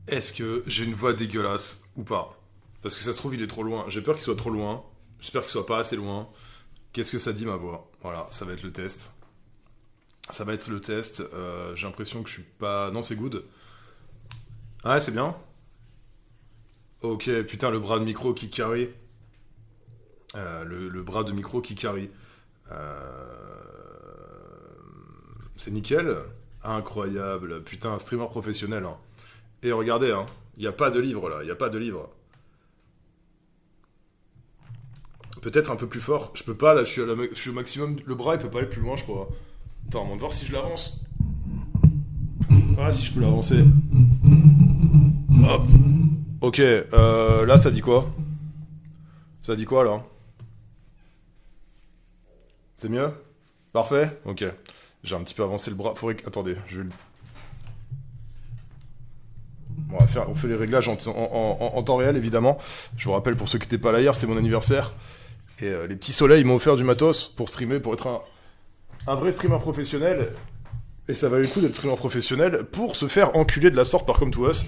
Est-ce que j'ai une voix dégueulasse ou pas? Parce que ça se trouve, il est trop loin. J'ai peur qu'il soit trop loin. J'espère qu'il soit pas assez loin. Qu'est-ce que ça dit ma voix? Voilà, ça va être le test. Ça va être le test. J'ai l'impression que je suis pas. Non, c'est good. Ah ouais, c'est bien. Ok, putain, le bras de micro qui carry. Le bras de micro qui carry. C'est nickel. Incroyable. Putain, un streamer professionnel. Hein. Et regardez, hein. Il n'y a pas de livre là. Il n'y a pas de livre. Peut-être un peu plus fort. Je peux pas là, je suis au maximum. Le bras il peut pas aller plus loin, je crois. Attends, on va voir si je l'avance. Ah, si je peux l'avancer. Hop. Ok, là ça dit quoi? Ça dit quoi là? C'est mieux? Parfait? Ok. J'ai un petit peu avancé le bras. Attendez, je vais. On fait les réglages en temps réel évidemment. Je vous rappelle pour ceux qui n'étaient pas là hier, c'est mon anniversaire. Et les petits soleils ils m'ont offert du matos pour streamer, pour être un vrai streamer professionnel. Et ça valait le coup d'être streamer professionnel pour se faire enculer de la sorte par Come To Us.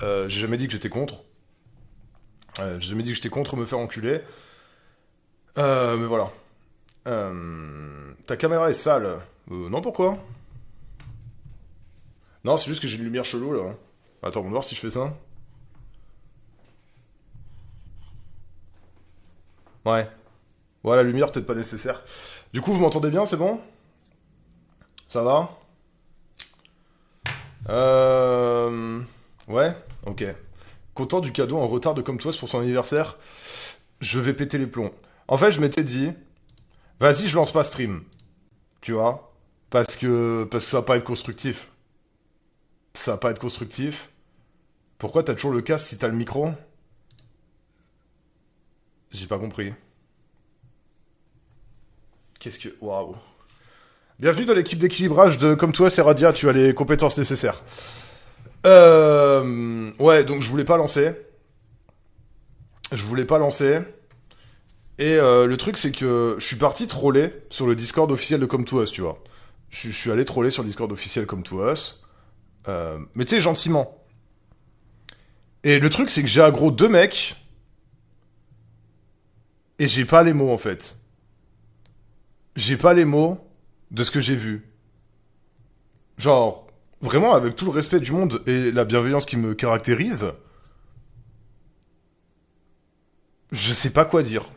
J'ai jamais dit que j'étais contre. J'ai jamais dit que j'étais contre me faire enculer. Mais voilà. Ta caméra est sale. Non, pourquoi? Non, c'est juste que j'ai une lumière chelou là. Attends, on va voir si je fais ça. Ouais. Ouais, la lumière peut-être pas nécessaire. Du coup, vous m'entendez bien, c'est bon? Ça va? Euh... Ouais? Ok. Content du cadeau en retard de Comme To Us pour son anniversaire. Je vais péter les plombs. En fait, je m'étais dit, vas-y, je lance pas stream. Tu vois? Parce que ça va pas être constructif. Ça va pas être constructif. Pourquoi t'as toujours le casque si t'as le micro? J'ai pas compris. Qu'est-ce que... Waouh. Bienvenue dans l'équipe d'équilibrage de Comme toi, c'est Radia, tu as les compétences nécessaires. Ouais, donc je voulais pas lancer. Je voulais pas lancer. Et le truc, c'est que je suis parti troller sur le Discord officiel de Come To Us, tu vois. Je suis allé troller sur le Discord officiel Come To Us. Mais tu sais, gentiment. Et le truc, c'est que j'ai aggro deux mecs. Et j'ai pas les mots, en fait. J'ai pas les mots de ce que j'ai vu. Genre, vraiment, avec tout le respect du monde et la bienveillance qui me caractérise, je sais pas quoi dire.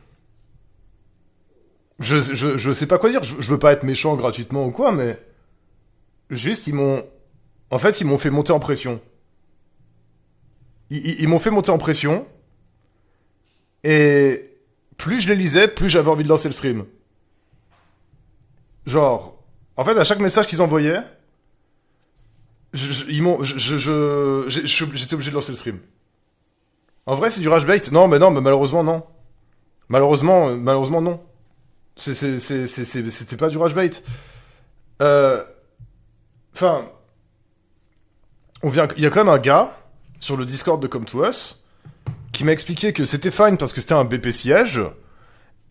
Je sais pas quoi dire. Je veux pas être méchant gratuitement ou quoi, mais juste, ils m'ont... En fait, ils m'ont fait monter en pression. Ils m'ont fait monter en pression, et plus je les lisais, plus j'avais envie de lancer le stream. Genre, en fait, à chaque message qu'ils envoyaient, ils m'ont... J'étais obligé de lancer le stream. En vrai, c'est du rage bait. Non, mais malheureusement, non. Malheureusement, non. C'était pas du rage bait. Euh, Enfin, il y a quand même un gars sur le Discord de Come To Us qui m'a expliqué que c'était fine parce que c'était un BP siège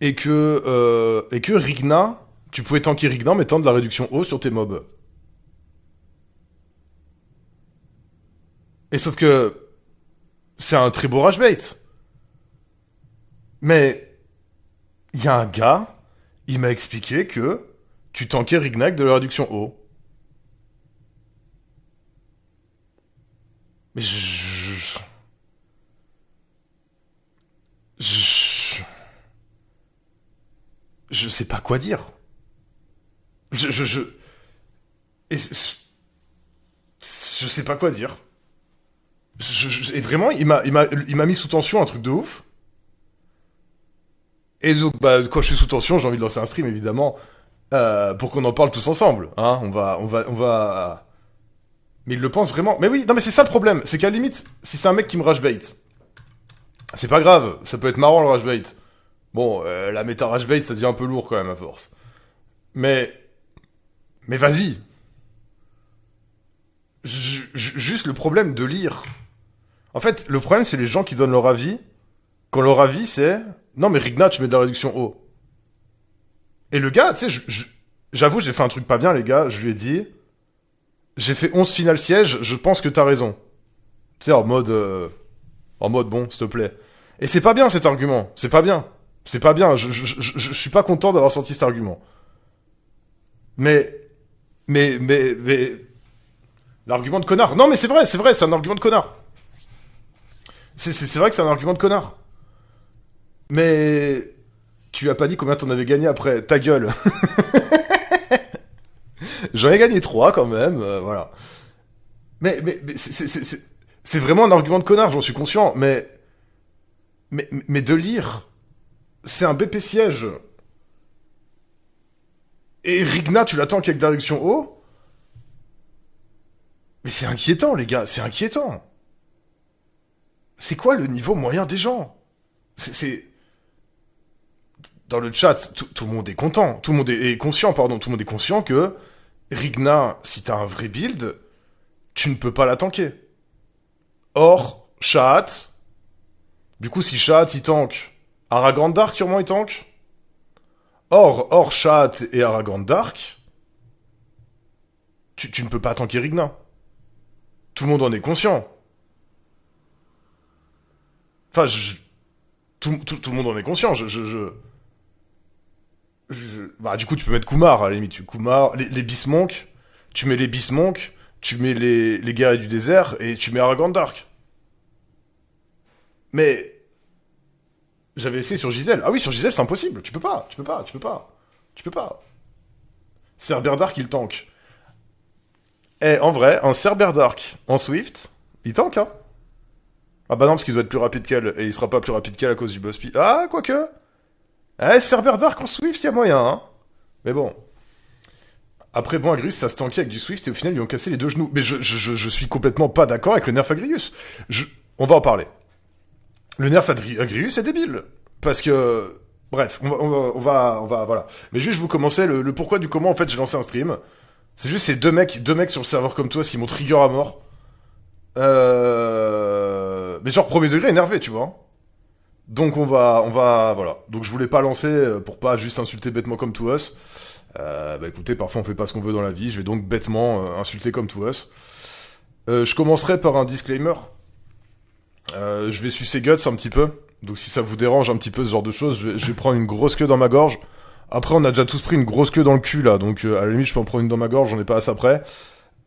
et que Rigna, tu pouvais tanker Rigna en mettant de la réduction haut sur tes mobs. Et sauf que c'est un très beau rage bait. Mais il y a un gars, il m'a expliqué que tu tankais Rigna avec de la réduction haut. Mais je, je sais pas quoi dire. Je, je, je, et je sais pas quoi dire. Et vraiment, il m'a mis sous tension un truc de ouf. Et donc, bah, quand je suis sous tension, j'ai envie de lancer un stream, évidemment, pour qu'on en parle tous ensemble. Hein, on va. Mais il le pense vraiment. Mais oui, non, mais c'est ça le problème. C'est qu'à la limite, si c'est un mec qui me rage bait, c'est pas grave. Ça peut être marrant le rage bait. Bon, la méta rage bait, ça devient un peu lourd quand même à force. Mais, mais vas-y. Juste le problème de lire. En fait, le problème, c'est les gens qui donnent leur avis. Quand leur avis, c'est non, mais Rigna, tu mets de la réduction haut. Et le gars, tu sais, j'avoue, j'ai fait un truc pas bien, les gars. Je lui ai dit, j'ai fait 11 finales sièges, je pense que t'as raison. Tu sais, en mode, bon, s'il te plaît. Et c'est pas bien, cet argument. C'est pas bien. C'est pas bien. Je suis pas content d'avoir sorti cet argument. Mais, mais, l'argument de connard. Non, mais c'est vrai, c'est un argument de connard. C'est vrai que c'est un argument de connard. Mais, tu as pas dit combien t'en avais gagné après. Ta gueule. J'en ai gagné 3 quand même, voilà. Mais c'est vraiment un argument de connard, j'en suis conscient, mais de lire, c'est un BP siège. Et Rigna, tu l'attends avec direction haut. Mais c'est inquiétant, les gars, c'est inquiétant. C'est quoi le niveau moyen des gens? C'est... Dans le chat, tout le monde est content, tout le monde est conscient, pardon, tout le monde est conscient que Rigna, si t'as un vrai build, tu ne peux pas la tanker. Or, Chat, du coup, si Chat il tank, Aragorn Dark, sûrement il tank. Or Chat et Aragorn Dark, tu ne peux pas tanker Rigna. Tout le monde en est conscient. Enfin, tout le monde en est conscient. Bah, du coup, tu peux mettre Kumar, à la limite. Kumar, les Bismonks, tu mets les Bismonks, tu mets les guerriers du désert, et tu mets Aragorn Dark. Mais, j'avais essayé sur Giselle. Ah oui, sur Giselle, c'est impossible. Tu peux pas. Tu peux pas. Cerber Dark, il tank. Eh, en vrai, un Cerber Dark en Swift, il tank, hein. Ah bah non, parce qu'il doit être plus rapide qu'elle, et il sera pas plus rapide qu'elle à cause du boss speed. Ah, quoique. Eh, Cerber Dark en Swift, y a moyen, hein. Mais bon. Après, bon, Agrius, ça se tankait avec du Swift, et au final, ils lui ont cassé les deux genoux. Mais je suis complètement pas d'accord avec le nerf Agrius. On va en parler. Le nerf Agrius est débile. Parce que... Bref, voilà. Mais juste, je vous commençais le pourquoi du comment, en fait, j'ai lancé un stream. C'est juste ces deux mecs sur le serveur comme toi, s'ils m'ont trigger à mort. Mais genre, premier degré énervé, tu vois. Donc voilà. Donc je voulais pas lancer pour pas juste insulter bêtement comme to us. Bah écoutez, parfois on fait pas ce qu'on veut dans la vie, je vais donc bêtement insulter comme to us. Je commencerai par un disclaimer. Je vais sucer guts un petit peu. Donc si ça vous dérange un petit peu ce genre de choses, je vais prendre une grosse queue dans ma gorge. Après on a déjà tous pris une grosse queue dans le cul là, donc à la limite je peux en prendre une dans ma gorge, j'en ai pas assez après.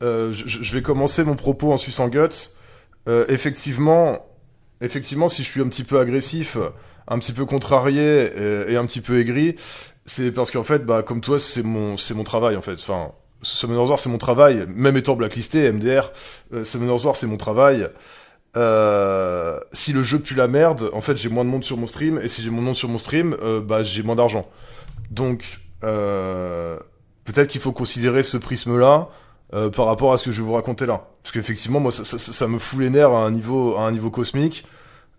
Je vais commencer mon propos en suçant guts. Effectivement, si je suis un petit peu agressif, un petit peu contrarié et un petit peu aigri, c'est parce qu'en fait, bah comme toi, c'est mon travail en fait. Enfin, Summoner's War c'est mon travail, même étant blacklisté, MDR, Summoner's War c'est mon travail. Si le jeu pue la merde, en fait j'ai moins de monde sur mon stream, et si j'ai moins de monde sur mon stream, bah j'ai moins d'argent. Donc peut-être qu'il faut considérer ce prisme-là par rapport à ce que je vais vous raconter là. Parce qu'effectivement, moi, ça me fout les nerfs à un niveau cosmique.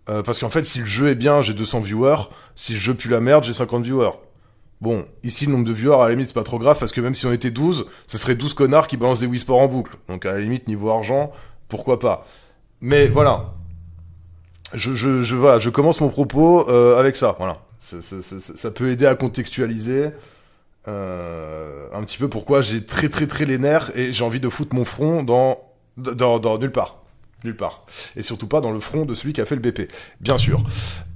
Parce qu'en fait, si le jeu est bien, j'ai 200 viewers. Si le jeu pue la merde, j'ai 50 viewers. Bon, ici, le nombre de viewers, à la limite, c'est pas trop grave, parce que même si on était 12, ça serait 12 connards qui balancent des Wii Sports en boucle. Donc, à la limite, niveau argent, pourquoi pas. Mais voilà. Voilà, je commence mon propos avec ça, voilà. Ça peut aider à contextualiser un petit peu pourquoi j'ai très les nerfs et j'ai envie de foutre mon front dans nulle part. Nulle part. Et surtout pas dans le front de celui qui a fait le BP. Bien sûr.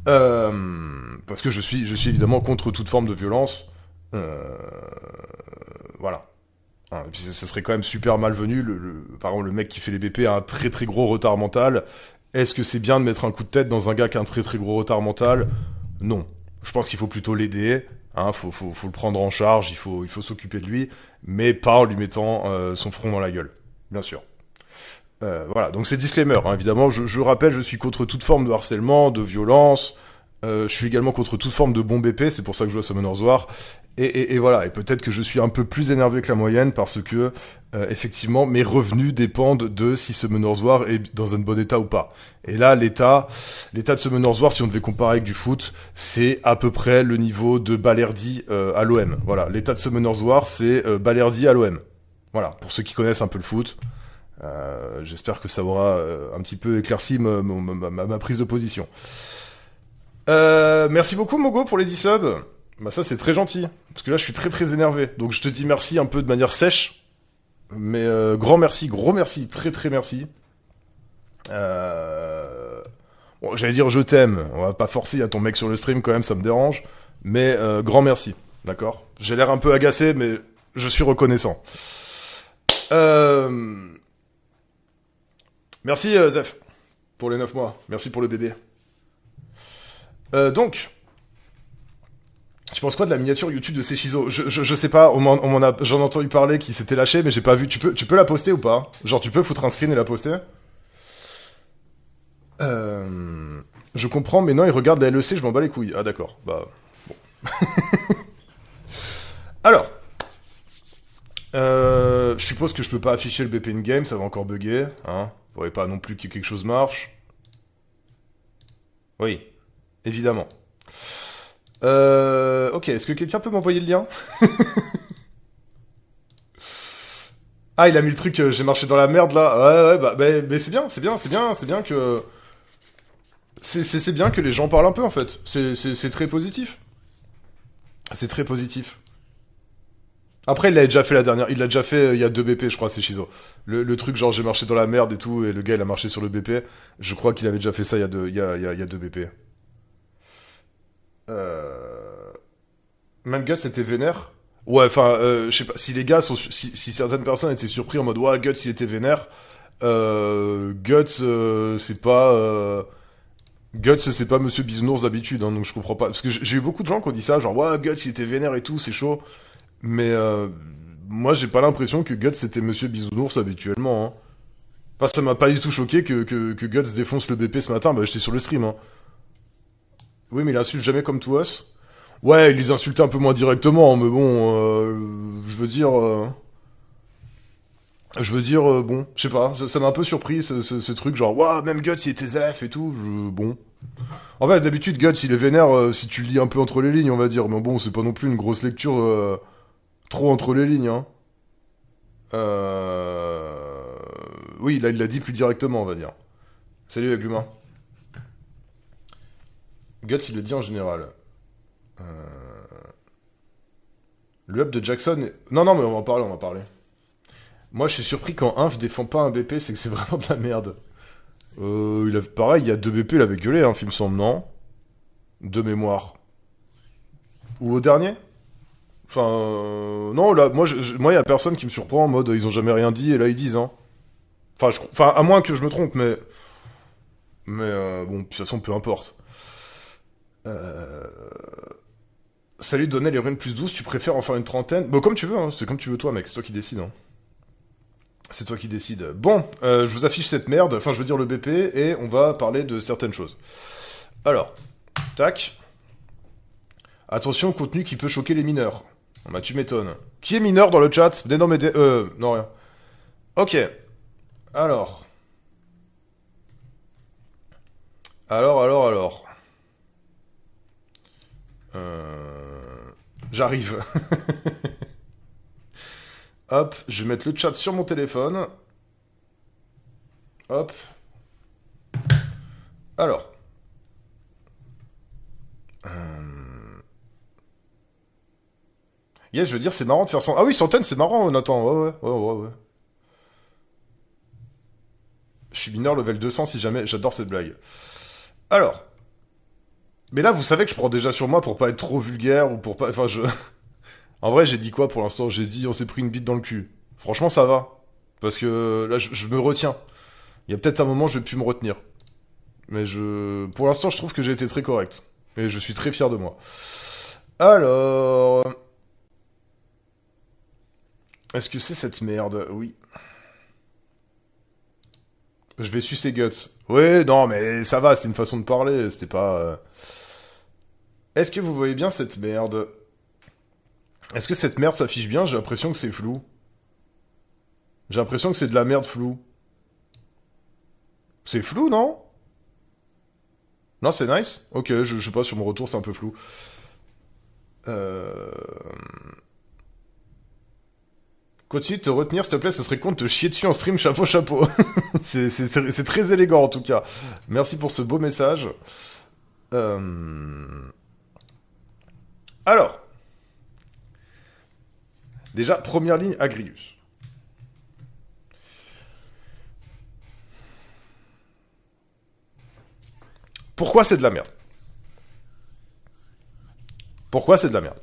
Parce que je suis évidemment contre toute forme de violence. Voilà. Hein, et puis ça serait quand même super malvenu. Par exemple, le mec qui fait les BP a un très gros retard mental. Est-ce que c'est bien de mettre un coup de tête dans un gars qui a un très gros retard mental? Non. Je pense qu'il faut plutôt l'aider. Hein, faut le prendre en charge, il faut s'occuper de lui, mais pas en lui mettant son front dans la gueule. Bien sûr. Voilà, donc c'est disclaimer, hein, évidemment, je rappelle, je suis contre toute forme de harcèlement, de violence, je suis également contre toute forme de bombe épée, c'est pour ça que je joue à Summoner's War, et voilà, et peut-être que je suis un peu plus énervé que la moyenne, parce que, effectivement, mes revenus dépendent de si Summoner's War est dans un bon état ou pas. Et là, l'état de Summoner's War, si on devait comparer avec du foot, c'est à peu près le niveau de Balerdi à l'OM. Voilà, l'état de Summoner's War, c'est Balerdi à l'OM. Voilà, pour ceux qui connaissent un peu le foot. J'espère que ça aura un petit peu éclairci ma prise de position. Merci beaucoup Mogo pour les 10 subs. Bah ça c'est très gentil. Parce que là je suis très énervé. Donc je te dis merci un peu de manière sèche. Mais grand merci, très merci. Bon, j'allais dire je t'aime, on va pas forcer, il y a ton mec sur le stream quand même, ça me dérange. Mais grand merci, d'accord? J'ai l'air un peu agacé, mais je suis reconnaissant. Merci Zef, pour les 9 mois. Merci pour le bébé. Donc, tu penses quoi de la miniature YouTube de Sechizo? Je sais pas, j'en ai entendu parler qui s'était lâché, mais j'ai pas vu. Tu peux la poster ou pas? Genre, tu peux foutre un screen et la poster? Je comprends, mais non, il regarde la LEC, je m'en bats les couilles. Ah d'accord, bah... Alors, je suppose que je peux pas afficher le BP in-game, ça va encore bugger, hein. Faudrait pas non plus que quelque chose marche. Oui, évidemment. Ok, est-ce que quelqu'un peut m'envoyer le lien? Ah, il a mis le truc, j'ai marché dans la merde là. Ouais, ouais, bah, mais c'est bien, c'est bien que... C'est bien que les gens parlent un peu en fait. C'est très positif. C'est très positif. Après, il l'a déjà fait la dernière. Il l'a déjà fait il y a 2 BP, je crois, c'est Shizo. Le truc, genre, j'ai marché dans la merde et tout, et le gars, il a marché sur le BP. Je crois qu'il avait déjà fait ça il y a 2 BP. Euh... Même Guts était vénère. Ouais, enfin, je sais pas, si les gars sont, si certaines personnes étaient surpris en mode, ouais, Guts, il était vénère, Guts, c'est pas, Guts, c'est pas Monsieur Bisounours d'habitude, hein, donc je comprends pas. Parce que j'ai eu beaucoup de gens qui ont dit ça, genre, ouais, Guts, il était vénère et tout, c'est chaud. Mais, moi, j'ai pas l'impression que Guts, c'était Monsieur Bisounours habituellement, hein. Enfin, ça m'a pas du tout choqué que Guts défonce le BP ce matin, bah, j'étais sur le stream, hein. Oui, mais il insulte jamais comme tout us. Ouais, il les insultait un peu moins directement, mais bon, je veux dire, bon, je sais pas, ça m'a un peu surpris ce truc, genre, waouh, même Guts il était zef et tout, bon. En fait, d'habitude, Guts il est vénère si tu lis un peu entre les lignes, on va dire, mais bon, c'est pas non plus une grosse lecture trop entre les lignes, hein. Euh... Oui, là il l'a dit plus directement, on va dire. Salut avec l'humain. Guts il le dit en général. Le hub de Jackson. Non, non, mais on va en parler, on va en parler. Moi, je suis surpris quand Inf défend pas un BP, c'est que c'est vraiment de la merde. Pareil, il y a 2 BP, il avait gueulé, hein, film semble, non? De mémoire. Ou au dernier? Enfin, non, là, moi, il y a personne qui me surprend en mode, ils ont jamais rien dit, et là, ils disent, hein. Enfin, à moins que je me trompe, mais bon, de toute façon, peu importe. Euh... Salut, donner les runes plus 12, tu préfères en faire une trentaine? Bon, comme tu veux, hein, c'est comme tu veux toi, mec, c'est toi qui décides, hein. C'est toi qui décides. Bon, je vous affiche cette merde, enfin je veux dire le BP, et on va parler de certaines choses. Alors, tac. Attention au contenu qui peut choquer les mineurs. Bah tu m'étonnes. Qui est mineur dans le chat? Des noms mais non rien. Ok. Alors. Alors. J'arrive. Hop, je vais mettre le chat sur mon téléphone. Hop. Alors. Yes, je veux dire, c'est marrant de faire Ah oui, centaines, c'est marrant, Nathan. Ouais. Je suis mineur level 200 si jamais. J'adore cette blague. Alors. Mais là, vous savez que je prends déjà sur moi pour pas être trop vulgaire ou pour pas. Enfin, je. En vrai, j'ai dit quoi pour l'instant? J'ai dit on s'est pris une bite dans le cul. Franchement, ça va. Parce que là, je me retiens. Il y a peut-être un moment, je vais plus me retenir. Mais pour l'instant, je trouve que j'ai été très correct. Et je suis très fier de moi. Alors. Est-ce que c'est cette merde? Oui. Je vais sucer Guts. Oui, non, mais ça va, c'était une façon de parler. C'était pas. Est-ce que vous voyez bien cette merde? Est-ce que cette merde s'affiche bien? J'ai l'impression que c'est flou. J'ai l'impression que c'est de la merde floue. C'est flou, non? Non, c'est nice. Ok, je sais pas, sur mon retour, c'est un peu flou. Euh... Continue de te retenir, s'il te plaît, ça serait con de te chier dessus en stream, chapeau, chapeau. C'est très élégant, en tout cas. Merci pour ce beau message. Alors, déjà, première ligne, Agrius. Pourquoi c'est de la merde? Pourquoi c'est de la merde?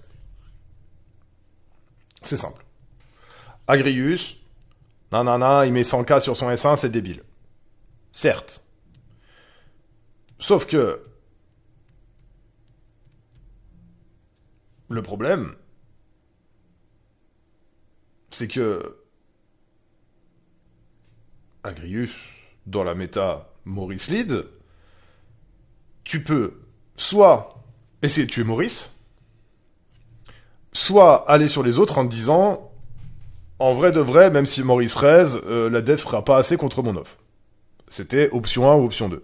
C'est simple. Agrius, nanana, il met 100K sur son S1, c'est débile. Certes. Sauf que le problème, c'est que Agrius, dans la méta Maurice Lead, tu peux soit essayer de tuer Maurice, soit aller sur les autres en te disant, en vrai de vrai, même si Maurice raise, la def fera pas assez contre mon off. C'était option 1 ou option 2.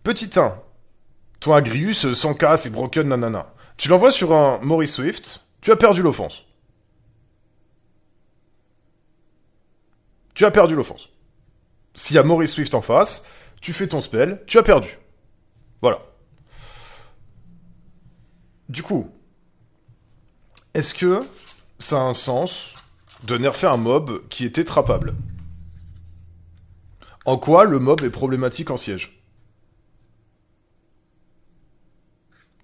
Petit 1, toi Agrius, 100K, c'est broken, nanana. Tu l'envoies sur un Maurice Swift, tu as perdu l'offense. Tu as perdu l'offense. S'il y a Maurice Swift en face, tu fais ton spell, tu as perdu. Voilà. Du coup, est-ce que ça a un sens de nerfer un mob qui était trappable? En quoi le mob est problématique en siège?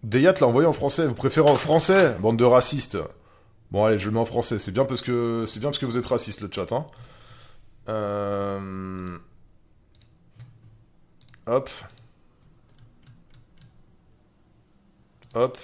Deyat l'a envoyé en français, vous préférez en français, bande de racistes. Bon allez, je le mets en français, c'est bien parce que vous êtes raciste le chat, hein. Hop. Hop.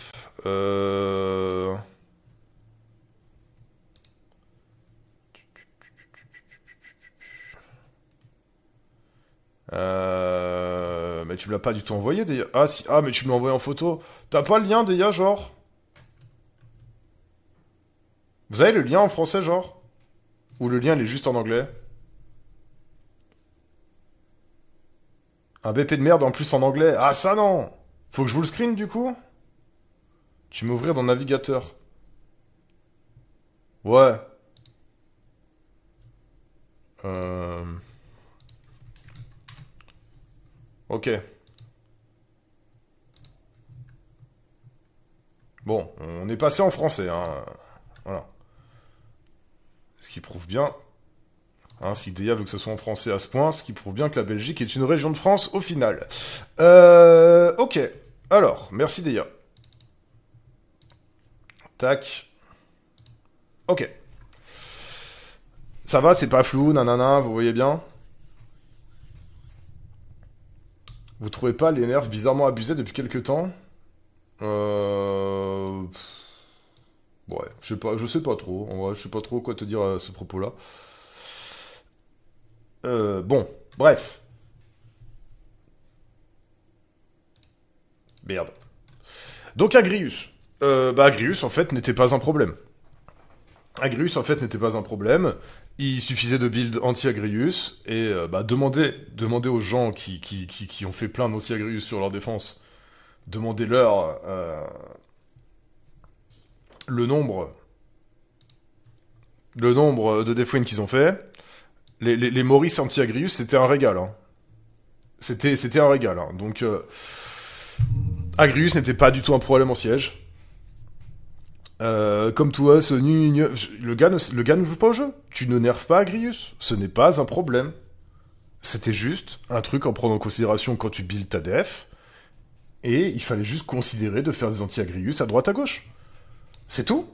Mais tu me l'as pas du tout envoyé, Deya. Ah, si. Ah, mais tu me l'as envoyé en photo. T'as pas le lien, Deya, genre? Vous avez le lien en français, genre? Ou le lien, il est juste en anglais? Un BP de merde en plus en anglais. Ah, ça non! Faut que je vous le screen, du coup? Tu m'ouvrir dans le navigateur. Ouais. Euh... Ok. Bon, on est passé en français, hein. Voilà. Ce qui prouve bien, hein, si Deya veut que ce soit en français à ce point, ce qui prouve bien que la Belgique est une région de France au final. Ok. Alors, merci Deya. Tac. Ok. Ça va, c'est pas flou, nanana, vous voyez bien? Vous trouvez pas les nerfs bizarrement abusés depuis quelques temps? Euh... Ouais, je sais pas trop. En vrai, je sais pas trop quoi te dire à ce propos-là. Bon, bref. Merde. Donc Agrius. Agrius, en fait, n'était pas un problème. Agrius, en fait, n'était pas un problème. Il suffisait de build anti-Agrius et demander aux gens qui ont fait plein d'anti-Agrius sur leur défense, demandez-leur le nombre de deathwins qu'ils ont fait. Les Maurice anti-Agrius, c'était un régal. Hein. C'était un régal. Hein. Donc, Agrius n'était pas du tout un problème en siège. Comme toi, le gars ne joue pas au jeu. Tu ne nerfes pas Agrius. Ce n'est pas un problème. C'était juste un truc en prenant en considération quand tu builds ta def. Et il fallait juste considérer de faire des anti-Agrius à droite à gauche. C'est tout.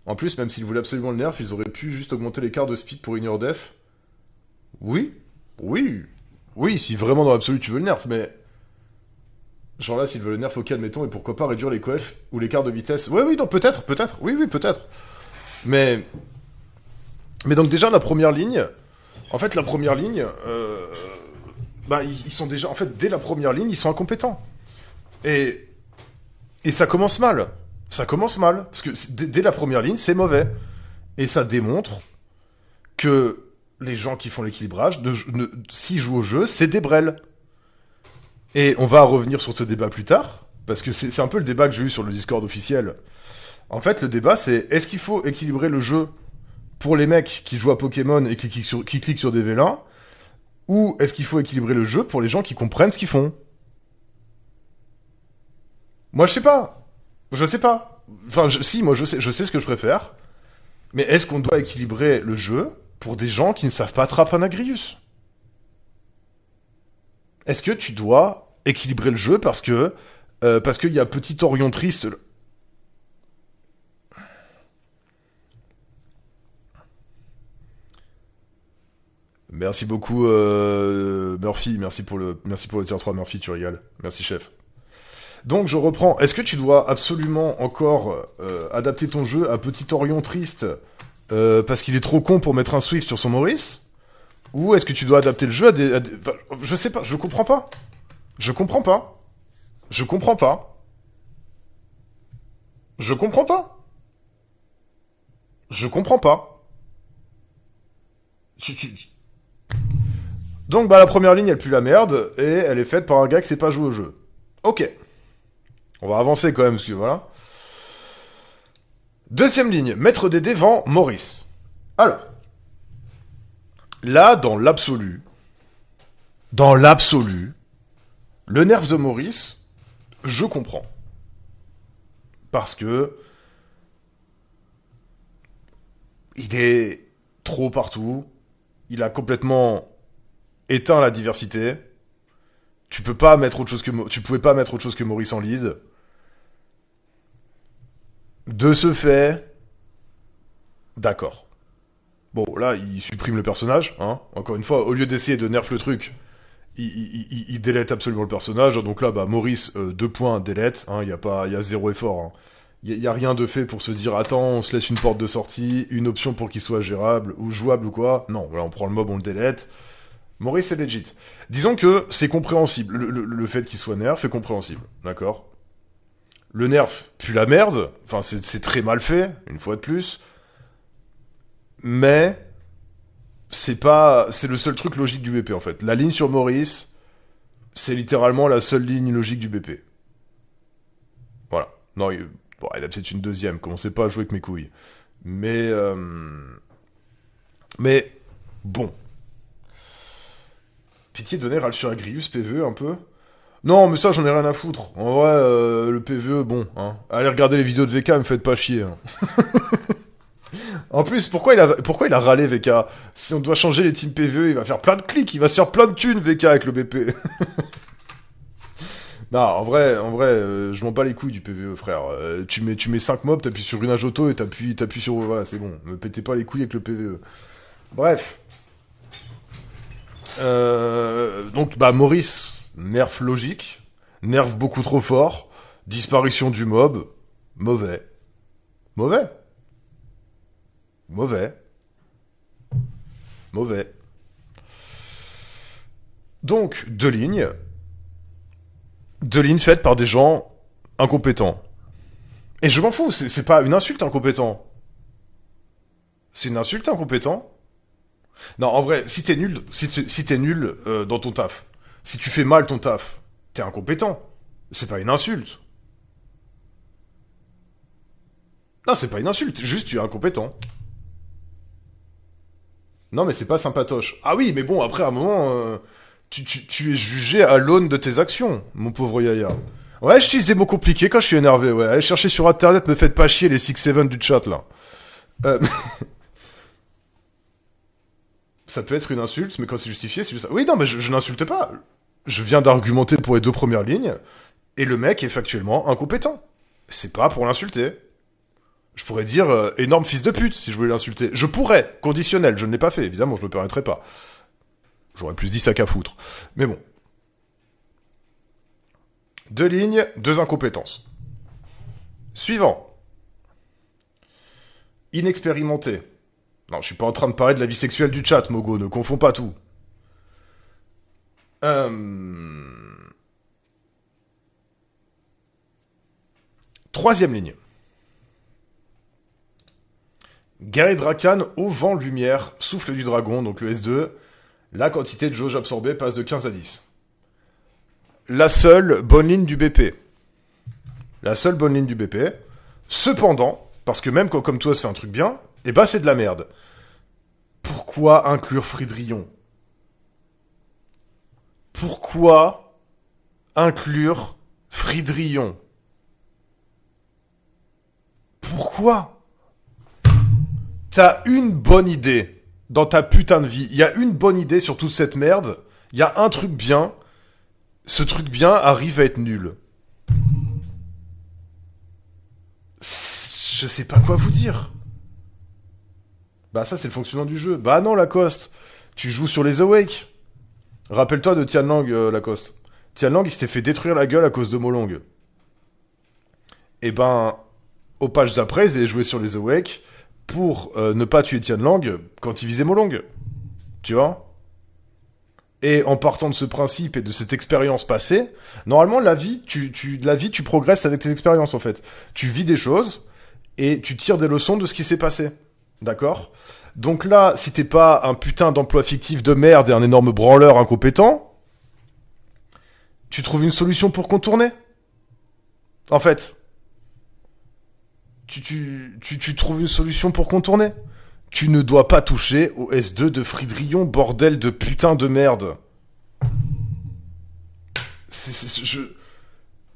En plus, même s'ils voulaient absolument le nerf, ils auraient pu juste augmenter l'écart de speed pour ignore def. Oui. Oui. Oui, si vraiment dans l'absolu tu veux le nerf, mais... Genre là, s'ils veulent le nerf, ok, admettons, et pourquoi pas réduire les coefs ou l'écart de vitesse. Ouais, oui, non, peut-être. Oui, peut-être. Mais... Mais donc déjà, la première ligne... En fait, la première ligne... ils sont déjà... En fait, dès la première ligne, ils sont incompétents. Et ça commence mal. Ça commence mal. Parce que dès la première ligne, c'est mauvais. Et ça démontre que les gens qui font l'équilibrage, s'ils jouent au jeu, c'est des brels. Et on va revenir sur ce débat plus tard, parce que c'est un peu le débat que j'ai eu sur le Discord officiel. En fait, le débat, c'est est-ce qu'il faut équilibrer le jeu pour les mecs qui jouent à Pokémon et qui cliquent sur des vélins, ou est-ce qu'il faut équilibrer le jeu pour les gens qui comprennent ce qu'ils font? Moi, je sais pas. Je sais pas. Enfin, si, moi, je sais ce que je préfère. Mais est-ce qu'on doit équilibrer le jeu pour des gens qui ne savent pas attraper un Agrius? Est-ce que tu dois équilibrer le jeu parce qu'il y a petit Orion triste. Merci beaucoup Murphy, merci pour le tier 3 Murphy, tu régales. Merci chef. Donc je reprends. Est-ce que tu dois absolument encore adapter ton jeu à petit Orion triste parce qu'il est trop con pour mettre un Swift sur son Maurice? Ou est-ce que tu dois adapter le jeu enfin, je sais pas, je comprends pas. Je comprends pas. Je comprends pas. Je comprends pas. Je comprends pas. Donc bah la première ligne elle pue la merde et elle est faite par un gars qui sait pas jouer au jeu. Ok. On va avancer quand même parce que voilà. Deuxième ligne, mettre des dés vent Maurice. Alors. Là, dans l'absolu, le nerf de Maurice, je comprends. Parce que il est trop partout, il a complètement éteint la diversité. Tu pouvais pas mettre autre chose que Maurice en lead. De ce fait, d'accord. Bon, là, il supprime le personnage, hein. Encore une fois, au lieu d'essayer de nerf le truc, il délète absolument le personnage. Donc là, bah, Maurice, 2 points, délète, hein. Il y a zéro effort, hein. Il y a rien de fait pour se dire, attends, on se laisse une porte de sortie, une option pour qu'il soit gérable, ou jouable ou quoi. Non, voilà, on prend le mob, on le délète. Maurice, c'est legit. Disons que c'est compréhensible. Le fait qu'il soit nerf est compréhensible, d'accord? Le nerf pue la merde, enfin, c'est très mal fait, une fois de plus. Mais c'est le seul truc logique du BP en fait. La ligne sur Maurice, c'est littéralement la seule ligne logique du BP. Voilà. Non, bon, il a peut-être une deuxième. Commencez pas à jouer avec mes couilles. Mais bon. Pitié de donner Ral sur Agrius PVE un peu. Non, mais ça j'en ai rien à foutre. En vrai, le PVE, bon, hein. Allez regarder les vidéos de VK, me faites pas chier. Hein. En plus, pourquoi il a râlé VK? Si on doit changer les teams PvE, il va faire plein de clics, il va se faire plein de thunes VK avec le BP. Non, en vrai, je m'en bats les couilles du PvE, frère. Tu mets 5 mobs, t'appuies sur Runage Auto et t'appuies sur... Voilà, c'est bon. Me pétez pas les couilles avec le PvE. Bref. Donc, bah, Maurice, nerf logique. Nerf beaucoup trop fort. Disparition du mob. Mauvais. Mauvais. Mauvais. Mauvais. Donc, 2 lignes. 2 lignes faites par des gens incompétents. Et je m'en fous, c'est pas une insulte incompétent. C'est une insulte incompétent. Non, en vrai, si t'es nul, si t'es nul dans ton taf, si tu fais mal ton taf, t'es incompétent. C'est pas une insulte. Non, c'est pas une insulte, juste tu es incompétent. Non, mais c'est pas sympatoche. Ah oui, mais bon, après, à un moment, tu es jugé à l'aune de tes actions, mon pauvre Yaya. Ouais, j'utilise des mots compliqués quand je suis énervé, ouais. Allez chercher sur internet, me faites pas chier les 6-7 du chat, là. Euh, ça peut être une insulte, mais quand c'est justifié, c'est juste ça. Oui, non, mais je n'insulte pas. Je viens d'argumenter pour les 2 premières lignes, et le mec est factuellement incompétent. C'est pas pour l'insulter. Je pourrais dire énorme fils de pute si je voulais l'insulter. Je pourrais, conditionnel, je ne l'ai pas fait, évidemment, je me permettrai pas. J'aurais plus dit sac à foutre. Mais bon. 2 lignes, 2 incompétences. Suivant. Inexpérimenté. Non, je suis pas en train de parler de la vie sexuelle du chat, Mogo, ne confonds pas tout. Troisième ligne. Guerrier Dracan, au vent lumière, souffle du dragon, donc le S2. La quantité de jauge absorbée passe de 15 à 10. La seule bonne ligne du BP. La seule bonne ligne du BP. Cependant, parce que même quand comme toi se fait un truc bien, eh bah c'est de la merde. Pourquoi inclure Fridrion? Pourquoi inclure Fridrion? Pourquoi? T'as une bonne idée dans ta putain de vie. Il y a une bonne idée sur toute cette merde. Il y a un truc bien. ce truc bien arrive à être nul. Je sais pas quoi vous dire. Bah ça c'est le fonctionnement du jeu. Bah non Lacoste, tu joues sur les Awake. Rappelle-toi de Tianlang Lacoste. Tianlang il s'était fait détruire la gueule à cause de Molong. Et ben, aux pages d'après, ils avaient joué sur les Awake pour ne pas tuer Tianlang quand il visait Molong. Tu vois? Et en partant de ce principe et de cette expérience passée, normalement la vie, tu progresses avec tes expériences en fait. Tu vis des choses et tu tires des leçons de ce qui s'est passé. D'accord? Donc là, si t'es pas un putain d'emploi fictif de merde et un énorme branleur incompétent, tu trouves une solution pour contourner. En fait, tu trouves une solution pour contourner. Tu ne dois pas toucher au S2 de Fridrion, bordel de putain de merde.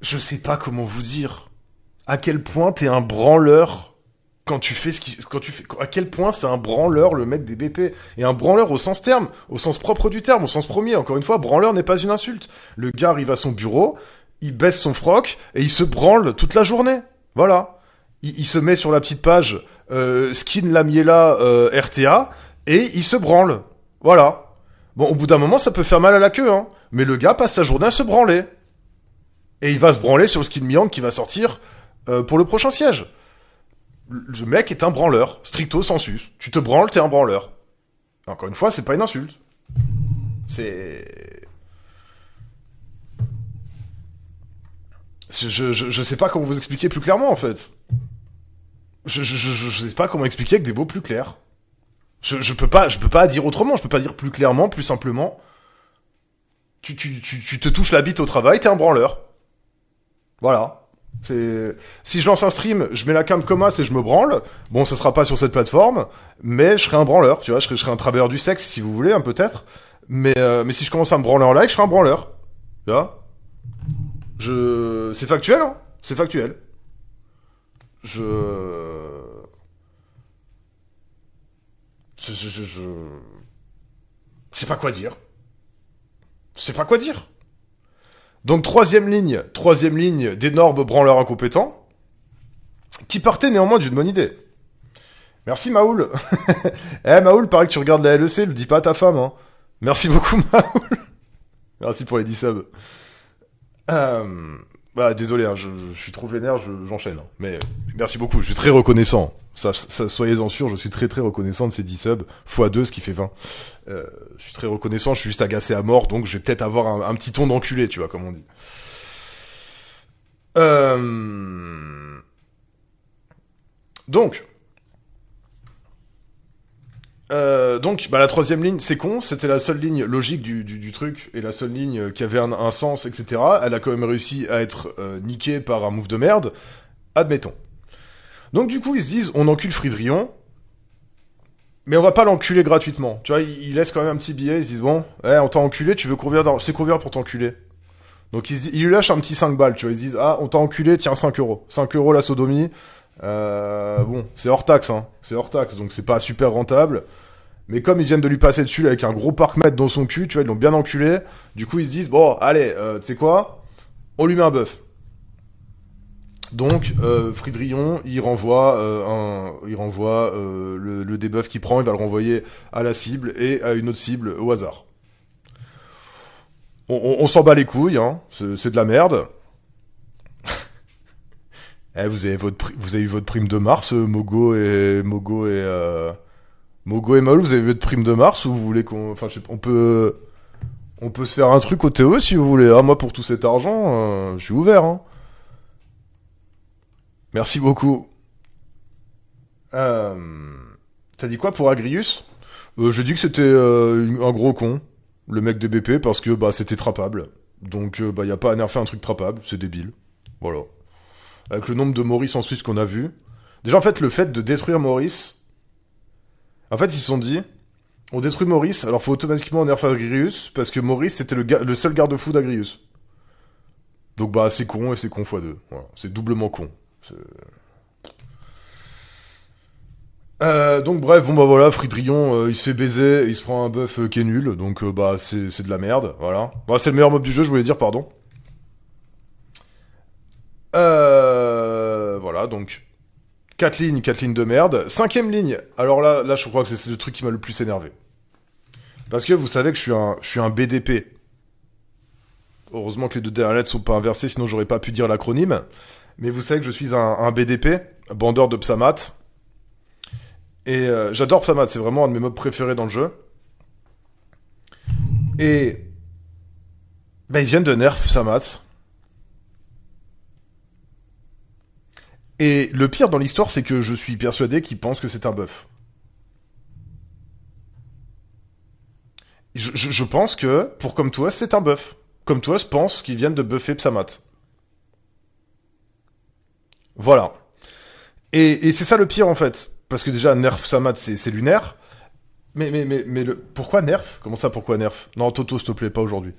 Je sais pas comment vous dire. À quel point t'es un branleur quand tu fais à quel point c'est un branleur le mec des BP. Et un branleur au sens terme, au sens propre du terme, au sens premier. Encore une fois, branleur n'est pas une insulte. Le gars arrive à son bureau, il baisse son froc et il se branle toute la journée. Voilà. Il se met sur la petite page Skin Lamiela RTA et il se branle. Voilà. Bon, au bout d'un moment, ça peut faire mal à la queue, hein. Mais le gars passe sa journée à se branler. Et il va se branler sur le Skin Miang qui va sortir pour le prochain siège. Le mec est un branleur, stricto sensus. Tu te branles, t'es un branleur. Encore une fois, c'est pas une insulte. C'est... Je sais pas comment vous expliquer plus clairement, en fait. Je sais pas comment expliquer avec des mots plus clairs. Je peux pas dire autrement, je peux pas dire plus clairement, plus simplement. Tu te touches la bite au travail, t'es un branleur. Voilà. C'est... Si je lance un stream, je mets la cam comme as et je me branle. Bon, ça sera pas sur cette plateforme, mais je serai un branleur, tu vois. Je serai un travailleur du sexe, si vous voulez, hein, peut-être. Mais si je commence à me branler en live, je serai un branleur. Tu vois. C'est factuel, hein. C'est factuel. Je... Je sais pas quoi dire. Je sais pas quoi dire. Donc troisième ligne d'énormes branleurs incompétents, qui partait néanmoins d'une bonne idée. Merci Maoul. Maoul, paraît que tu regardes la LEC, le dis pas à ta femme, hein. Merci beaucoup Maoul. Merci pour les 10 subs. Bah désolé, hein, je suis trop vénère, j'enchaîne. Hein. Mais merci beaucoup, je suis très reconnaissant. Ça, soyez-en sûrs, je suis très très reconnaissant de ces 10 subs, x2, ce qui fait 20. Je suis très reconnaissant, je suis juste agacé à mort, donc je vais peut-être avoir un petit ton d'enculé, tu vois, comme on dit. Donc, la troisième ligne, c'est con, c'était la seule ligne logique du truc, et la seule ligne qui avait un sens, etc. Elle a quand même réussi à être niquée par un move de merde, admettons. Donc du coup, ils se disent, on encule Fridrion, mais on va pas l'enculer gratuitement. Tu vois, ils laissent quand même un petit billet, ils se disent, bon, on t'a enculé, tu veux combien d'argent? C'est combien pour t'enculer? Donc ils lui lâchent un petit 5 balles, tu vois, ils se disent, ah, on t'a enculé, tiens, 5 euros. 5 euros la sodomie. Bon, c'est hors taxe, hein. C'est hors taxe, donc c'est pas super rentable. Mais comme ils viennent de lui passer dessus avec un gros parc-mètre dans son cul, tu vois, ils l'ont bien enculé. Du coup, ils se disent, bon, allez, tu sais quoi? On lui met un bœuf. Donc, Fridrion, il renvoie le débuff qu'il prend, il va le renvoyer à la cible et à une autre cible au hasard. On s'en bat les couilles, hein. C'est de la merde. Vous avez eu votre prime de mars, Mogo et Maoul, vous avez eu votre prime de mars ou vous voulez on peut se faire un truc au TE si vous voulez. Ah, moi pour tout cet argent, je suis ouvert, hein. Merci beaucoup. T'as dit quoi pour Agrius? J'ai dit que c'était un gros con, le mec des BP, parce que c'était trappable. Donc y a pas à nerfer un truc trappable, c'est débile. Voilà. Avec le nombre de Maurice en Suisse qu'on a vu. Déjà en fait le fait de détruire Maurice, en fait ils se sont dit, on détruit Maurice, alors faut automatiquement nerfer Agrius, parce que Maurice c'était le seul garde-fou d'Agrius. Donc c'est con et c'est con x2. Voilà. C'est doublement con. Donc bref, bon bah voilà, Fridrion, il se fait baiser, et il se prend un buff qui est nul, donc bah c'est de la merde, voilà. Bah, c'est le meilleur mob du jeu, je voulais dire, pardon. Voilà, donc 4 lignes de merde. Cinquième ligne, alors là je crois que c'est le truc qui m'a le plus énervé. Parce que vous savez que je suis un BDP. Heureusement que les deux dernières lettres sont pas inversées, sinon j'aurais pas pu dire l'acronyme. Mais vous savez que je suis un BDP, bandeur de Psamat. Et j'adore Psamat, c'est vraiment un de mes mobs préférés dans le jeu. Et bah, ils viennent de nerf Psamat. Et le pire dans l'histoire, c'est que je suis persuadé qu'ils pensent que c'est un buff. Je pense que, pour Comme Toi, c'est un buff. Comme Toi pense qu'ils viennent de buffer Psamat. Voilà. Et c'est ça le pire, en fait. Parce que déjà, nerf Psamat, c'est lunaire. Mais pourquoi nerf? Comment ça, pourquoi nerf? Non, Toto, s'il te plaît, pas aujourd'hui.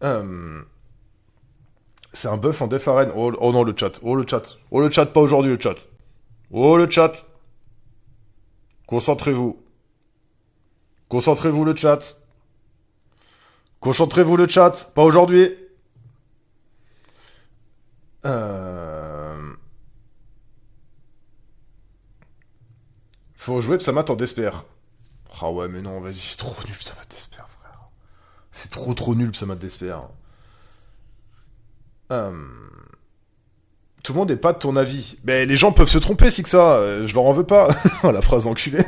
Euh, c'est un buff en Def Arène. Oh non, le chat. Oh le chat. Oh le chat, pas aujourd'hui, le chat. Oh le chat. Concentrez-vous. Concentrez-vous, le chat. Concentrez-vous, le chat. Pas aujourd'hui. Euh... Faut jouer Psamat en Desper. Ah ouais, mais non, vas-y, c'est trop nul Psamat Desper, frère. C'est trop nul Psamat Desper. Euh... Tout le monde n'est pas de ton avis. Mais les gens peuvent se tromper si que ça. Je leur en veux pas. La phrase enculée.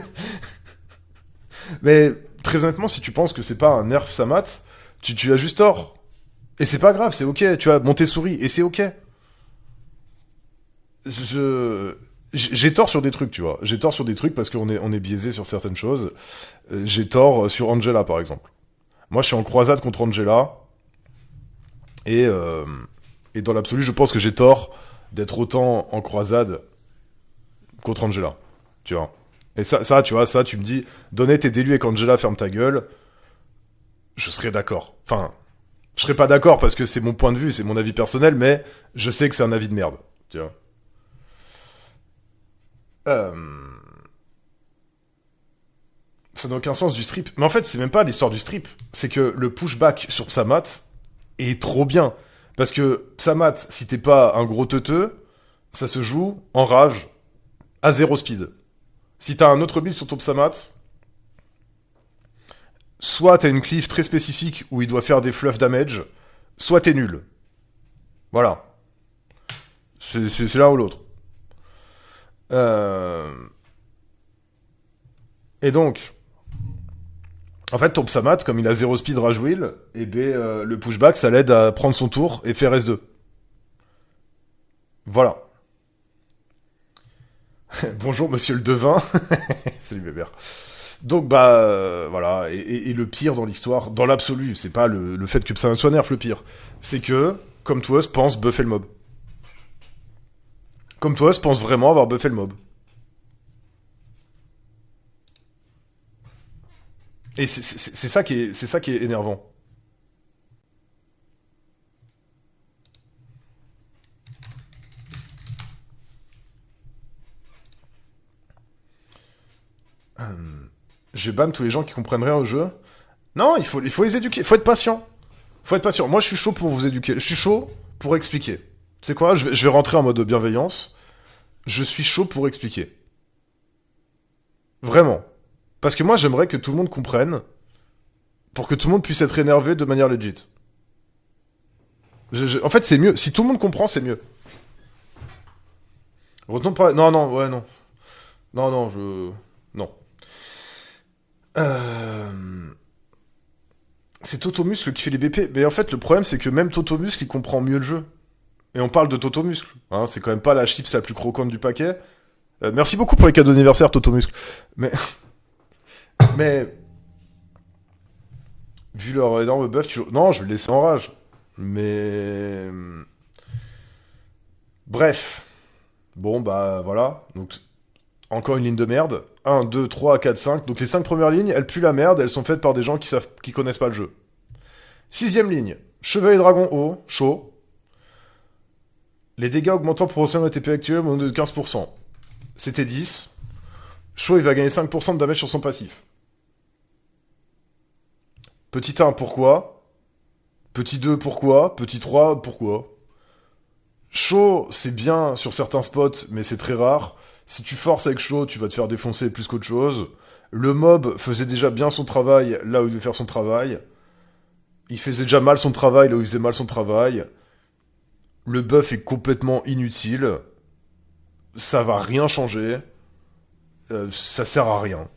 Mais très honnêtement, si tu penses que c'est pas un nerf Samat, tu as juste tort. Et c'est pas grave, c'est ok. Tu as monté souris et c'est ok. Je j'ai tort sur des trucs, tu vois. J'ai tort sur des trucs parce on est biaisé sur certaines choses. J'ai tort sur Angela, par exemple. Moi, je suis en croisade contre Angela. Et, euh, et dans l'absolu, je pense que j'ai tort d'être autant en croisade contre Angela. Tu vois. Et ça, tu vois, ça, tu me dis, donner tes délus avec Angela, ferme ta gueule. Je serais d'accord. Enfin, je serais pas d'accord parce que c'est mon point de vue, c'est mon avis personnel, mais je sais que c'est un avis de merde. Tu vois. Euh... Ça n'a aucun sens du strip. Mais en fait, c'est même pas l'histoire du strip. C'est que le pushback sur Psamat est trop bien. Parce que Psamat, si t'es pas un gros teuteux, ça se joue en rage à zéro speed. Si t'as un autre build sur ton Psamat, soit t'as une cleave très spécifique où il doit faire des fluff damage, soit t'es nul. Voilà. C'est l'un ou l'autre. Euh... Et donc, en fait, ton Psamat, comme il a zéro speed rage wheel, et ben, le pushback, ça l'aide à prendre son tour et faire S2. Voilà. Bonjour, monsieur le devin. Salut, bébert. Donc, bah, voilà. Et le pire dans l'histoire, dans l'absolu, c'est pas le fait que Psamat soit nerf le pire. C'est que, comme toi, pense buffer le mob. Comme toi, pense vraiment avoir buffé le mob. Et c'est ça qui est énervant. Je banne tous les gens qui comprennent rien au jeu. Non, il faut les éduquer. Il faut être patient. Faut être patient. Moi, je suis chaud pour vous éduquer. Je suis chaud pour expliquer. Tu sais quoi, je vais rentrer en mode bienveillance. Je suis chaud pour expliquer. Vraiment. Parce que moi, j'aimerais que tout le monde comprenne. Pour que tout le monde puisse être énervé de manière legit. En fait, c'est mieux. Si tout le monde comprend, c'est mieux. Retenons pas. Non, non, ouais, non. Non, non, je. Non. Euh... C'est Totomuscle qui fait les BP. Mais en fait, le problème, c'est que même Totomuscle, il comprend mieux le jeu. Et on parle de Totomuscle. Hein, c'est quand même pas la chips la plus croquante du paquet. Merci beaucoup pour les cadeaux d'anniversaire, Totomuscle. Mais, mais, vu leur énorme buff, non, je vais le laisser en rage. Mais, bref. Bon, bah, voilà. Donc, encore une ligne de merde. 1, 2, 3, 4, 5. Donc, les 5 premières lignes, elles puent la merde. Elles sont faites par des gens qui connaissent pas le jeu. Sixième ligne. Chevalier dragon haut, chaud. Les dégâts augmentant proportionnellement au TP actuel, moins de 15%. c'était 10. Sho, il va gagner 5% de damage sur son passif. Petit 1, pourquoi? Petit 2, pourquoi? Petit 3, pourquoi? Sho, c'est bien sur certains spots, mais c'est très rare. Si tu forces avec Sho, tu vas te faire défoncer plus qu'autre chose. Le mob faisait déjà bien son travail là où il devait faire son travail. Il faisait déjà mal son travail là où il faisait mal son travail. Le buff est complètement inutile. Ça va rien changer. Ça sert à rien.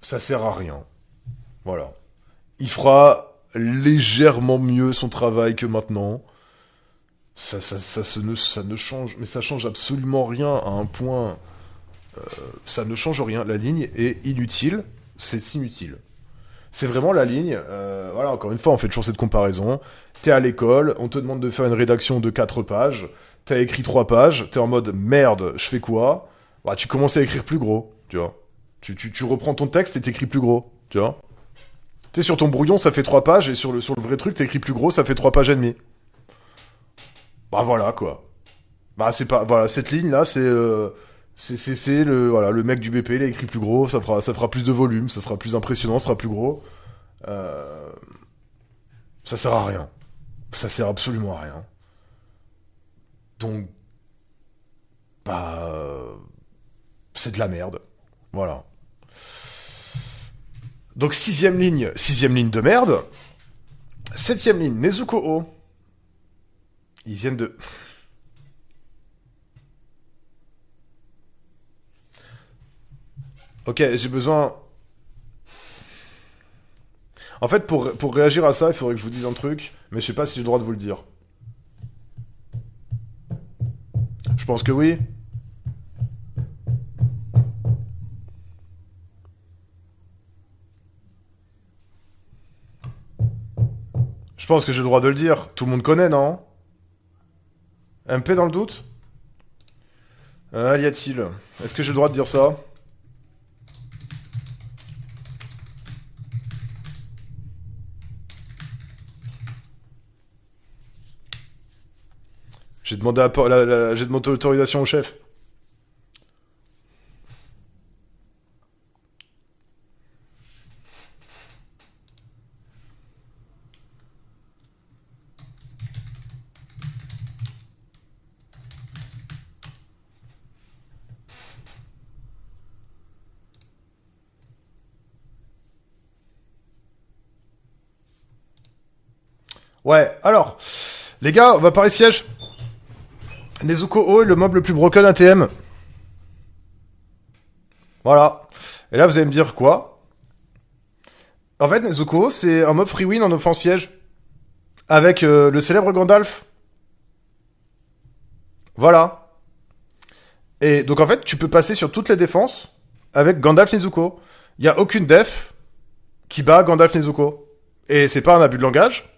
Ça sert à rien. Voilà. Il fera légèrement mieux son travail que maintenant. Ça ne change, mais ça change absolument rien à un point. Ça ne change rien. La ligne est inutile. C'est inutile. C'est vraiment la ligne. Voilà, encore une fois, on fait toujours cette comparaison. T'es à l'école, on te demande de faire une rédaction de 4 pages. T'as écrit 3 pages. T'es en mode merde, je fais quoi? Bah, tu commences à écrire plus gros, tu vois. Tu reprends ton texte et t'écris plus gros, tu vois. Tu sais, sur ton brouillon, ça fait 3 pages, et sur le vrai truc, t'écris plus gros, ça fait 3 pages et demie. Bah voilà, quoi. Bah c'est pas... Voilà, cette ligne-là, c'est le... Voilà, le mec du BP, il a écrit plus gros, ça fera plus de volume, ça sera plus impressionnant, ça sera plus gros. Euh... Ça sert à rien. Ça sert absolument à rien. Donc, bah... c'est de la merde. Voilà. Donc sixième ligne de merde. Septième ligne, Nezuko O. Ils viennent de... Ok, j'ai besoin... En fait, pour réagir à ça, il faudrait que je vous dise un truc, mais je sais pas si j'ai le droit de vous le dire. Je pense que oui. Je pense que j'ai le droit de le dire. Tout le monde connaît, non? MP dans le doute? L'y a-t-il? Est-ce que j'ai le droit de dire ça? J'ai demandé l'autorisation au chef. Ouais, alors, les gars, on va parler siège. Nezuko O est le mob le plus broken ATM. Voilà. Et là, vous allez me dire quoi? En fait, Nezuko, c'est un mob free win en offense siège. Avec le célèbre Gandalf. Voilà. Et donc, en fait, tu peux passer sur toutes les défenses avec Gandalf Nezuko. Il y a aucune def qui bat Gandalf Nezuko. Et c'est pas un abus de langage.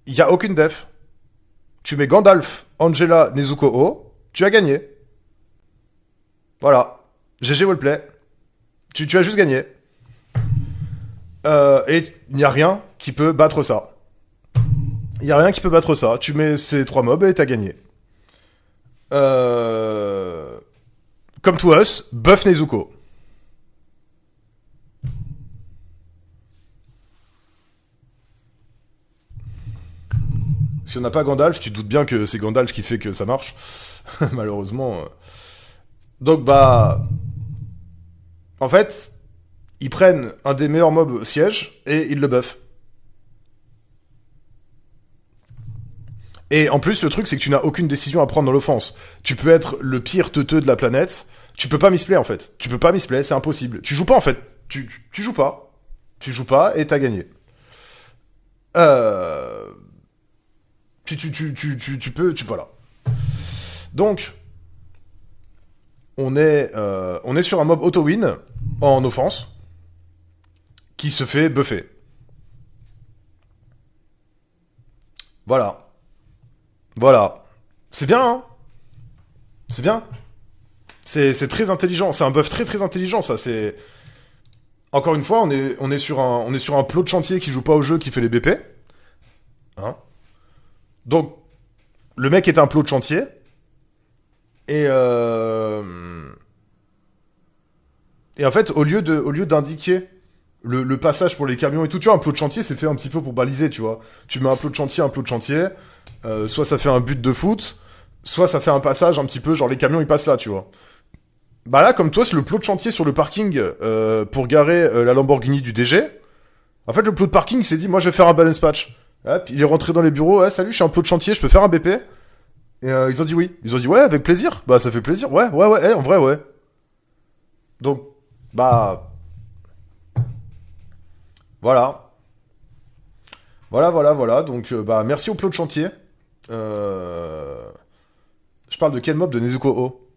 Il y a aucune def. Tu mets Gandalf, Angela, Nezuko O, tu as gagné. Voilà. GG Wellplay. Tu as juste gagné. Et il n'y a rien qui peut battre ça. Il n'y a rien qui peut battre ça. Tu mets ces 3 mobs et t'as gagné. Come to us, buff Nezuko. Si on n'a pas Gandalf, tu te doutes bien que c'est Gandalf qui fait que ça marche. Malheureusement. Donc bah... En fait, ils prennent un des meilleurs mobs siège et ils le buffent. Et en plus, le truc, c'est que tu n'as aucune décision à prendre dans l'offense. Tu peux être le pire teuteux de la planète. Tu peux pas misplay, en fait. Tu peux pas misplay, c'est impossible. Tu joues pas, en fait. Tu joues pas. Tu joues pas et t'as gagné. Euh... Tu peux... Voilà. Donc, on est sur un mob auto-win en offense qui se fait buffer. Voilà. Voilà. C'est bien, hein? C'est bien. C'est très intelligent. C'est un buff très très intelligent, ça. C'est... Encore une fois, on est sur un plot de chantier qui joue pas au jeu, qui fait les BP. Hein? Donc, le mec est un plot de chantier. Et, et en fait, au lieu d'indiquer le passage pour les camions et tout, tu vois, un plot de chantier, c'est fait un petit peu pour baliser, tu vois. Tu mets un plot de chantier, soit ça fait un but de foot, soit ça fait un passage un petit peu, genre les camions ils passent là, tu vois. Bah là, comme toi, c'est le plot de chantier sur le parking pour garer la Lamborghini du DG. En fait, le plot de parking il s'est dit, moi je vais faire un balance patch. Hop, il est rentré dans les bureaux, ouais, salut, je suis un plot de chantier, je peux faire un BP. Et ils ont dit oui. Ils ont dit ouais, avec plaisir. Bah ça fait plaisir, ouais, en vrai, ouais. Donc, bah, voilà. Voilà. Donc, bah, merci au plot de chantier. Euh... Je parle de quel mob de Nezuko O.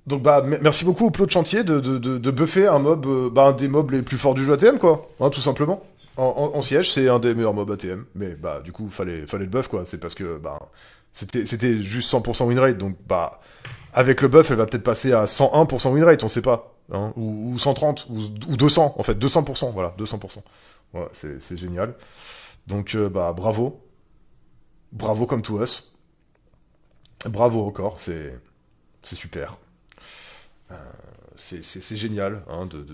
Donc, bah, merci beaucoup au plot de chantier de buffer un mob, bah, un des mobs les plus forts du jeu ATM, quoi. Hein, tout simplement. En siège, c'est un des meilleurs mobs ATM. Mais, bah, du coup, fallait le buff, quoi. C'est parce que, bah, c'était juste 100% win rate. Donc, bah, avec le buff, elle va peut-être passer à 101% win rate, on sait pas. Hein, ou 130, ou 200, en fait, 200%, voilà, 200%. Ouais, c'est génial. Donc, bah, bravo. Bravo comme to us. Bravo encore, c'est super. C'est génial hein, de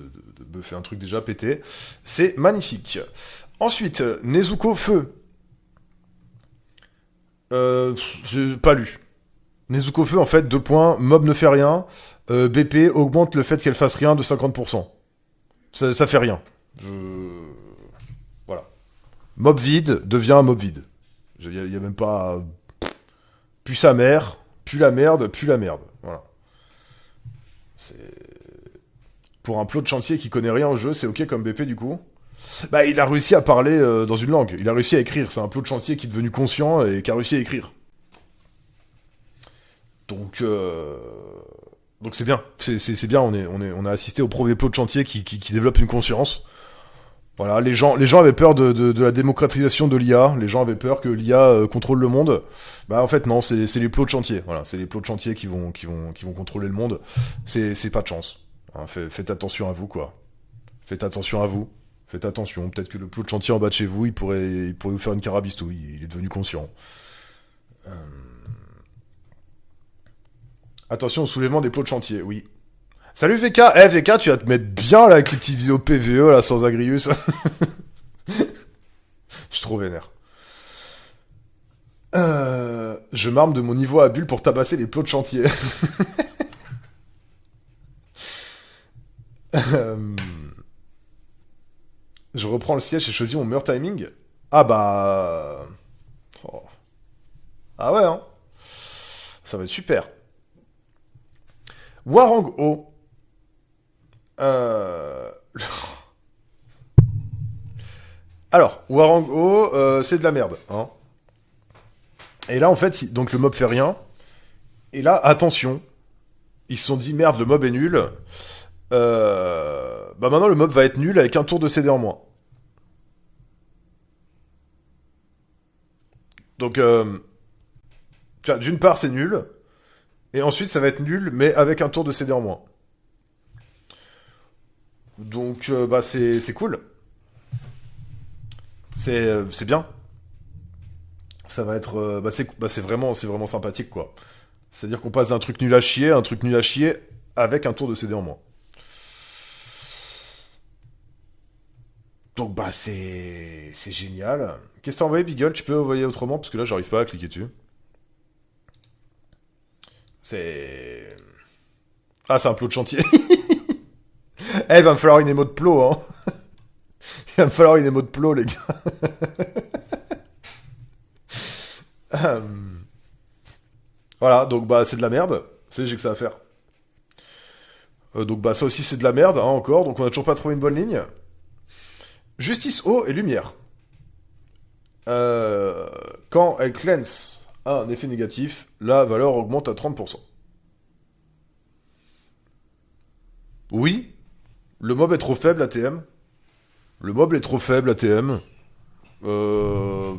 buffer un truc déjà pété. C'est magnifique. Ensuite, Nezuko Feu. J'ai pas lu. Nezuko Feu, en fait, 2 points, mob ne fait rien. BP augmente le fait qu'elle fasse rien de 50%. Ça fait rien. Voilà. Mob vide devient un mob vide. Y a même pas... Plus sa mère, plus la merde, plus la merde. Voilà. C'est... Pour un plot de chantier qui connaît rien au jeu, c'est ok comme BP du coup. Bah, il a réussi à parler dans une langue. Il a réussi à écrire. C'est un plot de chantier qui est devenu conscient et qui a réussi à écrire. Donc, donc c'est bien. C'est bien. On a assisté au premier plot de chantier qui développe une conscience. Voilà, les gens avaient peur de la démocratisation de l'IA. Les gens avaient peur que l'IA contrôle le monde. Bah en fait non, c'est les plots de chantier. Voilà, c'est les plots de chantier qui vont contrôler le monde. C'est pas de chance. Hein, faites attention à vous quoi. Faites attention à vous. Faites attention. Peut-être que le plot de chantier en bas de chez vous, il pourrait vous faire une carabistouille. Il est devenu conscient. Euh, Attention au soulèvement des plots de chantier. Oui. Salut VK. VK, tu vas te mettre bien là avec les petites vidéos PVE là sans Agrius. Je suis trop vénère. Je m'arme de mon niveau à bulle pour tabasser les plots de chantier. Euh, je reprends le siège et choisis mon meilleur timing. Ah bah... Oh. Ah ouais, hein. Ça va être super. Warang O. Euh... Alors, Warang O, c'est de la merde. Hein. Et là, en fait, donc le mob fait rien. Et là, attention. Ils se sont dit, merde, le mob est nul. Bah maintenant, le mob va être nul avec un tour de CD en moins. Donc, d'une part, c'est nul. Et ensuite, ça va être nul, mais avec un tour de CD en moins. Donc, bah, c'est cool. C'est bien. Ça va être... c'est vraiment sympathique, quoi. C'est-à-dire qu'on passe d'un truc nul à chier à un truc nul à chier avec un tour de CD en moins. Donc, bah, c'est génial. Qu'est-ce que t'as envoyé, Beagle? Tu peux envoyer autrement, parce que là, j'arrive pas à cliquer dessus. C'est... Ah, c'est un plot de chantier. Eh, il va me falloir une émo de plot, hein. Il va me falloir une émo de plot, les gars. Voilà, donc bah c'est de la merde. C'est j'ai que ça à faire. Donc bah ça aussi c'est de la merde, hein, encore. Donc on a toujours pas trouvé une bonne ligne. Justice, eau et lumière. Euh, Quand elle cleanse a un effet négatif, la valeur augmente à 30%. Oui, le mob est trop faible ATM. Le mob est trop faible ATM. Euh...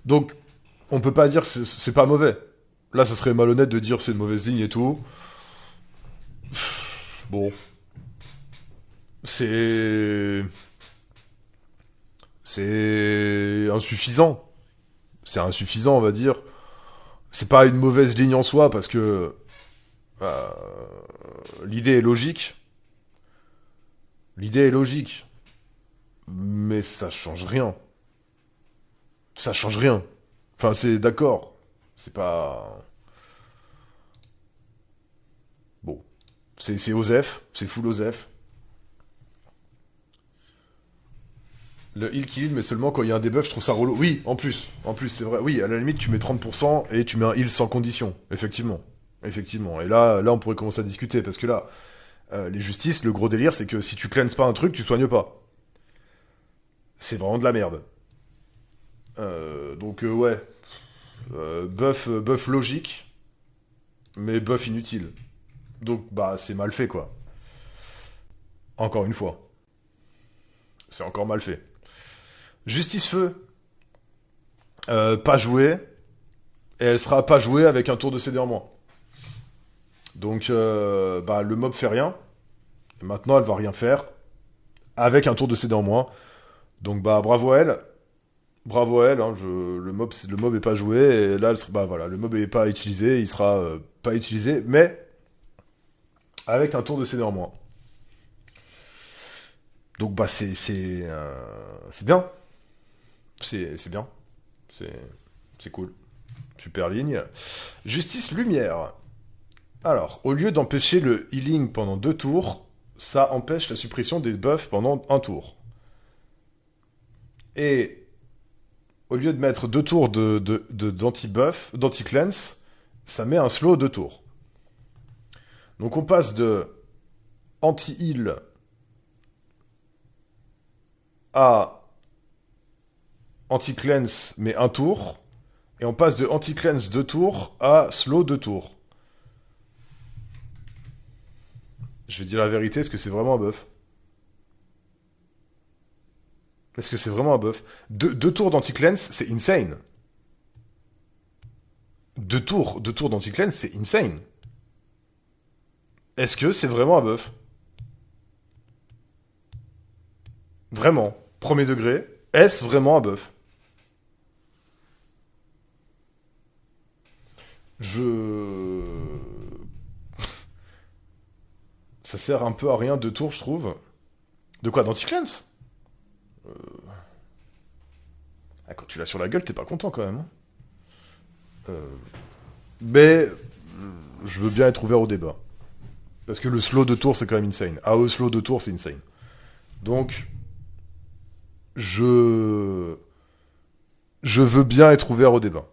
Donc on peut pas dire que c'est pas mauvais. Là ça serait malhonnête de dire c'est une mauvaise ligne et tout. Bon, c'est... C'est insuffisant. C'est insuffisant, on va dire. C'est pas une mauvaise ligne en soi, parce que euh, l'idée est logique. L'idée est logique. Mais ça change rien. Ça change rien. Enfin, c'est d'accord. C'est pas... Bon. C'est Osef. C'est full Osef. Le heal kill, mais seulement quand il y a un debuff, je trouve ça relou. Oui, en plus. En plus, c'est vrai. Oui, à la limite, tu mets 30% et tu mets un heal sans condition. Effectivement. Effectivement. Et là, on pourrait commencer à discuter. Parce que là, les justices, le gros délire, c'est que si tu cleanses pas un truc, tu soignes pas. C'est vraiment de la merde. Donc, ouais. Buff logique, mais buff inutile. Donc, bah, c'est mal fait, quoi. Encore une fois. C'est encore mal fait. Justice Feu, pas jouée, et elle sera pas jouée avec un tour de CD en moins. Donc, bah, le mob fait rien. Et maintenant, elle va rien faire avec un tour de CD en moins. Donc, bah, bravo à elle. Bravo à elle. Hein, le mob est pas joué. Et là, bah, voilà, le mob est pas utilisé. Il sera pas utilisé, mais avec un tour de CD en moins. Donc, bah, c'est bien. C'est bien. C'est c'est cool. Super ligne. Justice Lumière. Alors, au lieu d'empêcher le healing pendant 2 tours, ça empêche la suppression des buffs pendant un tour. Et au lieu de mettre 2 tours d'anti-buff, d'anti-cleanse, ça met un slow 2 tours. Donc on passe de anti-heal à anti-cleanse mais un tour, et on passe de anti-cleanse 2 tours à slow 2 tours. Je vais dire la vérité, est-ce que c'est vraiment un buff? Est-ce que c'est vraiment un buff? Deux tours d'anti-cleanse, c'est insane. 2 tours d'anti-cleanse, c'est insane. Est-ce que c'est vraiment un buff? Vraiment. Premier degré. Est-ce vraiment un buff? Je... Ça sert un peu à rien 2 tours, je trouve. De quoi? D'anti-cleanse? Ah, quand tu l'as sur la gueule, t'es pas content quand même. Hein. Euh, Mais je veux bien être ouvert au débat. Parce que le slow 2 tours, c'est quand même insane. AO slow 2 tours, c'est insane. Donc, je... Je veux bien être ouvert au débat.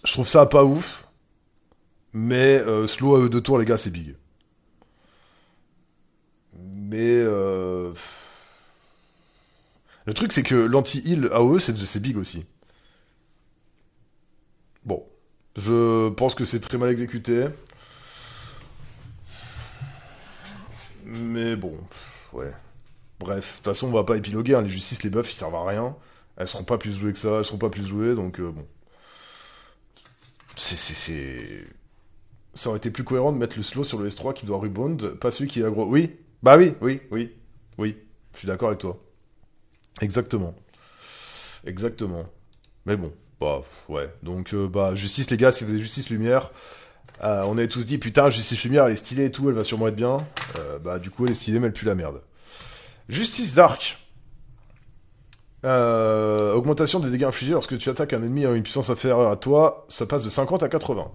Je trouve ça pas ouf, mais slow AE 2 tours, les gars, c'est big. Mais le truc, c'est que l'anti-heal AOE, c'est big aussi. Bon, je pense que c'est très mal exécuté, mais bon, ouais. Bref, de toute façon, on va pas épiloguer, hein. Les justices, les buffs, ils servent à rien. Elles seront pas plus jouées que ça, elles seront pas plus jouées, donc bon. C'est... Ça aurait été plus cohérent de mettre le slow sur le S3 qui doit rebound, pas celui qui est aggro. Oui, bah oui, oui, oui, oui. Je suis d'accord avec toi. Exactement. Exactement. Mais bon, bah ouais. Donc bah justice les gars, si vous avez justice lumière, on avait tous dit putain justice lumière elle est stylée et tout, elle va sûrement être bien. Bah du coup elle est stylée mais elle pue la merde. Justice dark. Augmentation des dégâts infligés lorsque tu attaques un ennemi à une puissance inférieure à toi, ça passe de 50 à 80.